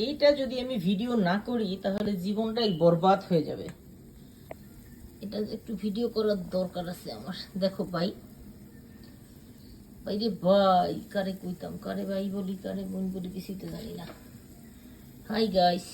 এইটা যদি আমি ভিডিও না করি তাহলে জীবনটাই বরবাদ হয়ে যাবে। এটা একটু ভিডিও করার দরকার আছে আমার। দেখো ভাই, ভাই রে ভাই, কারে কইতাম, কারে ভাই বলি, কারে বোন বলি, কিছুই তো জানি না। হাই গাইস,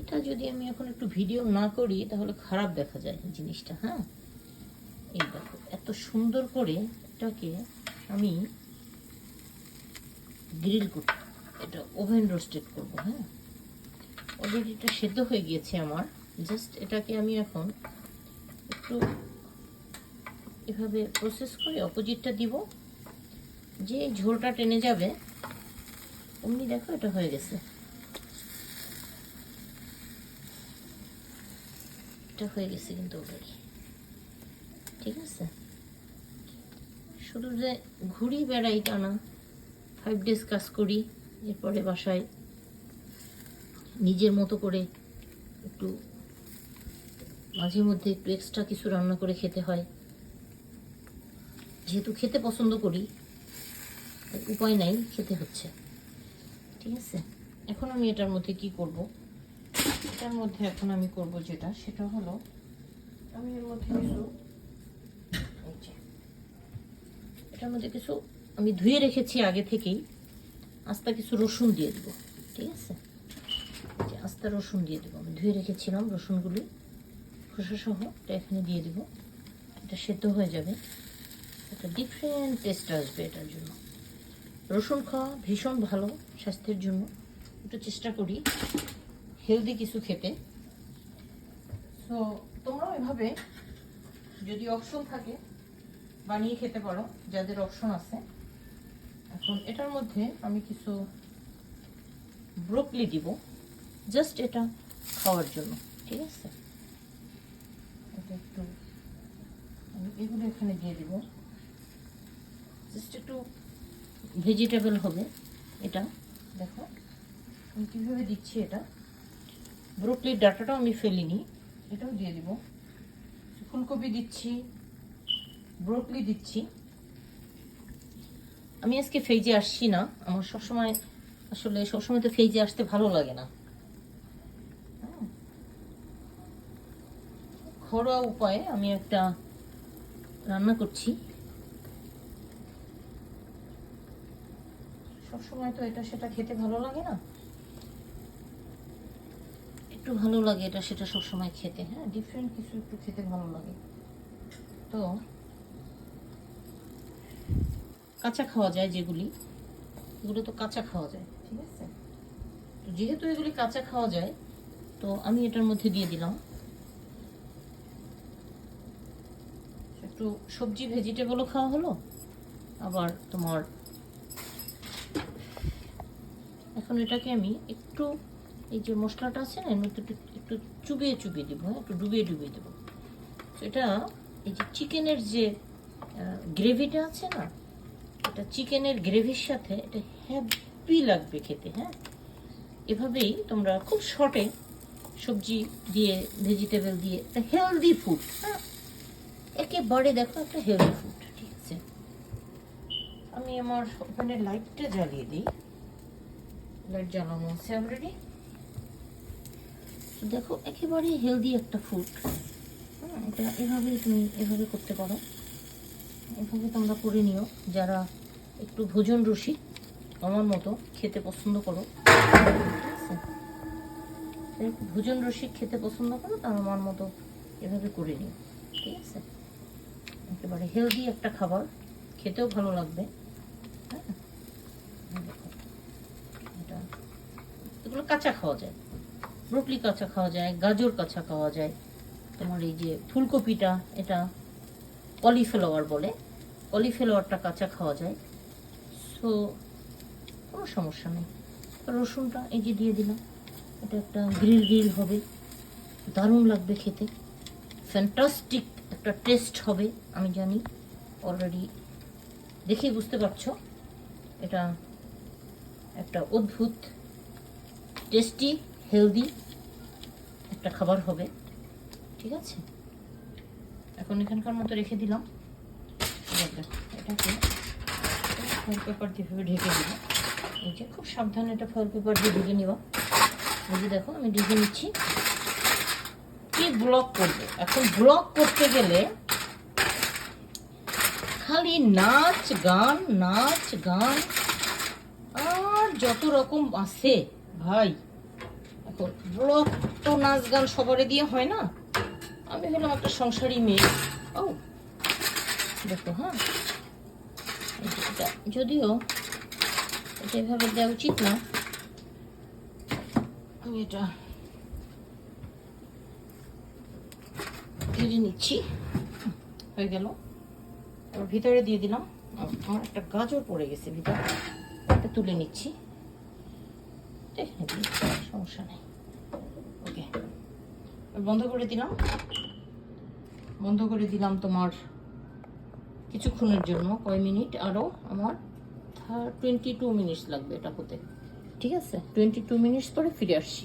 এটা যদি আমি এখন একটু ভিডিও না করি তাহলে খারাপ দেখা যায় জিনিসটা। হ্যাঁ, এই দেখো এত সুন্দর করে এটাকে আমি গ্রিল করব, এটা ওভেন রোস্টেড করব। হ্যাঁ, অলরেডি এটা সেদ্ধ হয়ে গিয়েছে আমার। জাস্ট এটাকে আমি এখন একটু এভাবে প্রসেস করে অপোজিটটা দিব, যে ঝোলটা টেনে যাবে অমনি দেখো এটা হয়ে গেছে। এটা হয়ে গেছে কিন্তু অলরেডি। ঠিক আছে, শুধু যে ঘুরি বেড়াই তা না, 5 days কাজ করি, এরপরে বাসায় নিজের মতো করে একটু মাঝে মধ্যে একটু এক্সট্রা কিছু রান্না করে খেতে হয়। যেহেতু খেতে পছন্দ করি, উপায় নাই, খেতে হচ্ছে। ঠিক আছে, এখন আমি এটার মধ্যে কি করব, এটার মধ্যে এখন আমি করব যেটা, সেটা হলো আমি এর মধ্যে কিছু, এটার মধ্যে কিছু আমি ধুয়ে রেখেছি আগে থেকেই, আস্তা কিছু রসুন দিয়ে দেবো। ঠিক আছে, আস্তা রসুন দিয়ে দেবো। আমি ধুয়ে রেখেছিলাম রসুনগুলি খোসা সহ, এটা এখানে দিয়ে দেবো। এটা সেদ্ধ হয়ে যাবে, একটা ডিফারেন্ট টেস্ট আসবে এটার জন্য। রসুন খাওয়া ভীষণ ভালো স্বাস্থ্যের জন্য, একটু চেষ্টা করি হেলদি কিছু খেতে। তো তোমরাও এভাবে যদি অপশন থাকে বানিয়ে খেতে পারো, যাদের অপশন আছে। এখন এটার মধ্যে আমি কিছু ব্রোকলি দিব, জাস্ট এটা খাওয়ার জন্য। ঠিক আছে, এটা একটু আমি এগুলো এখানে দিয়ে দিব, জাস্ট একটু ভেজিটেবল হবে এটা। দেখো আমি কীভাবে দিচ্ছি এটা। ব্রোকলির ডাঁটাটাও আমি ফেলিনি, এটাও দিয়ে দিব। ফুলকপি দিচ্ছি, ব্রোকলি দিচ্ছি। আমি আজকে ফেজে আসছি না, আমার সবসময় আসলে সবসময় তো ফেজে আসতে ভালো লাগে না। ঘরোয়া উপায়ে আমি একটা রান্না করছি। সবসময় তো এটা সেটা খেতে ভালো লাগে না, একটু ভালো লাগে এটা সেটা সবসময় খেতে। হ্যাঁ, ডিফারেন্ট কিছু একটু খেতে ভালো লাগে। তো কাঁচা খাওয়া যায় যেগুলি, এগুলো তো কাঁচা খাওয়া যায়। ঠিক আছে, তো যেহেতু এগুলি কাঁচা খাওয়া যায়, তো আমি এটার মধ্যে দিয়ে দিলাম একটু সবজি, ভেজিটেবলও খাওয়া হলো। আবার তোমার এখন এটাকে আমি একটু, এই যে মশলাটা আছে না, এর মধ্যে একটু চুবিয়ে চুবিয়ে দেবো। হ্যাঁ, একটু ডুবিয়ে ডুবিয়ে দেবো। তো এটা এই যে চিকেনের যে গ্রেভিটা আছে না, এটা চিকেনের গ্রেভির সাথে এটা হ্যাপি লাগবে খেতে। হ্যাঁ, এভাবেই তোমরা খুব শর্টে সবজি দিয়ে, ভেজিটেবল দিয়ে একটা হেলদি ফুড। হ্যাঁ, একেবারে দেখো একটা হেলদি ফুড। ঠিক আছে, আমি আমার ওখানে লাইটটা জ্বালিয়ে দিই, লাইট জ্বালানো আছে অলরেডি। দেখো একেবারে হেলদি একটা ফুড। হ্যাঁ, এটা এভাবেই তুমি এভাবে করতে পারো, এভাবে তোমরা করে নিও যারা একটু ভোজন রসিক আমার মতো খেতে পছন্দ করো। ভোজন রসিক খেতে পছন্দ করো তার আমার মতো এভাবে করে নিও। ঠিক আছে, একেবারে হেলদি একটা খাবার, খেতেও ভালো লাগবে। হ্যাঁ, এটা এগুলো কাঁচা খাওয়া যায়, ব্রোকলি কাঁচা খাওয়া যায়, গাজর কাঁচা খাওয়া যায়। তোমার এই যে ফুলকপিটা, এটা কলিফ্লাওয়ার বলে, কলিফ্লাওয়ারটা কাঁচা খাওয়া যায়। সো কোনো সমস্যা নেই। রসুনটা এই যে দিয়ে দিলাম, এটা একটা গ্রিল গ্রিল হবে, দারুণ লাগবে খেতে, ফ্যান্টাস্টিক একটা টেস্ট হবে। আমি জানি, অলরেডি দেখেই বুঝতে পারছো এটা একটা অদ্ভুত টেস্টি হেলদি একটা খাবার হবে, ঠিক আছে। এখন এখানকার মতো রেখে দিলাম। এটাকে ফয়েল পেপার দিয়ে ঢেকে দিলাম। এই যে খুব সাবধানে এটা ফয়েল পেপার দিয়ে ঢেকে নেওয়া। এই যে দেখো আমি ঢেকে নিচ্ছি। কি ব্লগ করবো এখন? ব্লগ করতে গেলে খালি নাচ গান আর যত রকম আছে ভাই। এখন ব্লগ তো নাচ গান সবারই দিয়ে হয় না। আমি হলাম একটা সংসারী মেয়ে। ও দেখো, হ্যাঁ যদিও এটা এভাবে দেওয়া উচিত না। আমি এটা ভেজে নিচ্ছি। হয়ে গেল। এবার ভিতরে দিয়ে দিলাম। আমার একটা গাজর পড়ে গেছে ভিতরে, এটা তুলে নিচ্ছি। সমস্যা নেই। ওকে, বন্ধ করে দিলাম তোমার কিছুক্ষণের জন্য। কয় মিনিট? আরও আমার 22 মিনিটস লাগবে এটা হতে, ঠিক আছে। 22 মিনিটস পরে ফিরে আসছি।